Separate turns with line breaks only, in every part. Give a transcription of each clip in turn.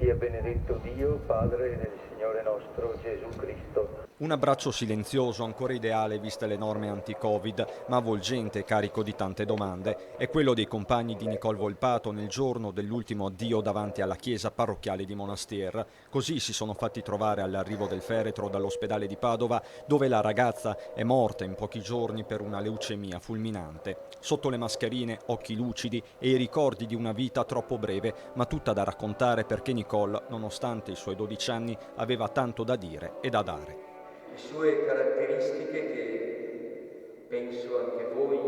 sia benedetto Dio, Padre del Signore nostro Gesù Cristo.
Un abbraccio silenzioso, ancora ideale viste le norme anti-Covid, ma avvolgente e carico di tante domande, è quello dei compagni di Nicole Volpato nel giorno dell'ultimo addio davanti alla chiesa parrocchiale di Monastier. Così si sono fatti trovare all'arrivo del feretro dall'ospedale di Padova, dove la ragazza è morta in pochi giorni per una leucemia fulminante. Sotto le mascherine, occhi lucidi e i ricordi di una vita troppo breve, ma tutta da raccontare perché Nicole, nonostante i suoi 12 anni, aveva tanto da dire e da dare.
Le sue caratteristiche, che penso anche voi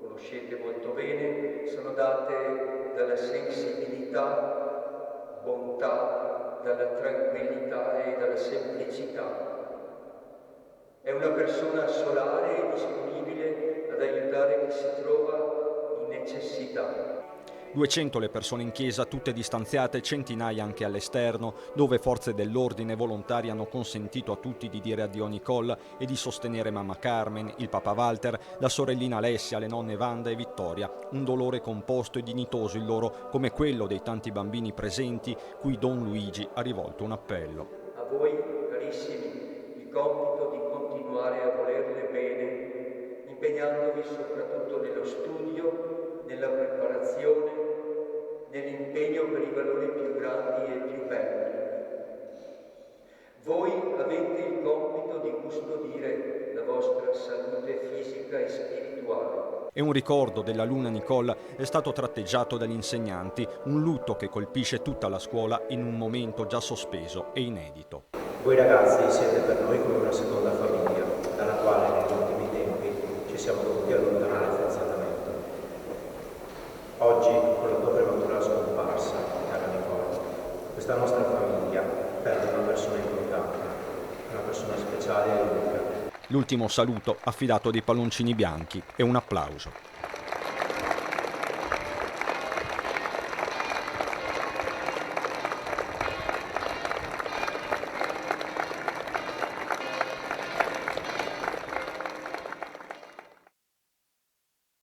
conoscete molto bene, sono date dalla sensibilità, bontà, dalla tranquillità e dalla semplicità. È una persona solare e disponibile ad aiutare chi si trova in necessità.
200 le persone in chiesa, tutte distanziate, centinaia anche all'esterno, dove forze dell'ordine e volontari hanno consentito a tutti di dire addio a Nicole e di sostenere mamma Carmen, il papà Walter, la sorellina Alessia, le nonne Wanda e Vittoria. Un dolore composto e dignitoso il loro, come quello dei tanti bambini presenti, cui Don Luigi ha rivolto un appello.
A voi, carissimi, il compito di continuare a volerle bene, impegnandovi soprattutto nello studio, nella preparazione, nell'impegno per i valori più grandi e più belli. Voi avete il compito di custodire la vostra salute fisica e spirituale.
E un ricordo della Luna Nicole è stato tratteggiato dagli insegnanti, un lutto che colpisce tutta la scuola in un momento già sospeso e inedito.
Voi ragazzi siete per noi come una seconda famiglia, dalla quale negli ultimi tempi ci siamo dovuti allontanare forzatamente. Oggi, con la tua prematura scomparsa, cara Nicole, questa nostra famiglia perde una persona importante, una persona speciale e unica.
L'ultimo saluto affidato dei palloncini bianchi e un applauso.